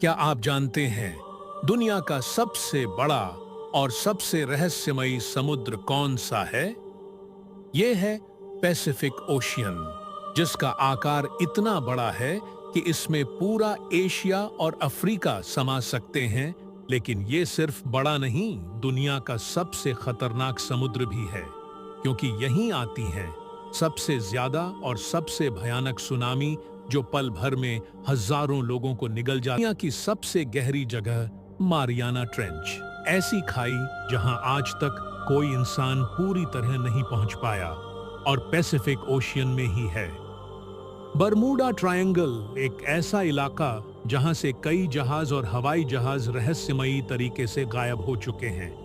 क्या आप जानते हैं दुनिया का सबसे बड़ा और सबसे रहस्यमयी समुद्र कौन सा है? ये है पैसिफिक ओशियन, जिसका आकार इतना बड़ा है कि इसमें पूरा एशिया और अफ्रीका समा सकते हैं। लेकिन ये सिर्फ बड़ा नहीं, दुनिया का सबसे खतरनाक समुद्र भी है, क्योंकि यहीं आती हैं सबसे ज्यादा और सबसे भयानक सुनामी, जो पल भर में हजारों लोगों को निगल जाती। दुनिया की सबसे गहरी जगह मारियाना ट्रेंच, ऐसी खाई जहां आज तक कोई इंसान पूरी तरह नहीं पहुंच पाया, और पैसिफिक ओशियन में ही है। बरमूडा ट्रायंगल, एक ऐसा इलाका जहां से कई जहाज और हवाई जहाज रहस्यमयी तरीके से गायब हो चुके हैं।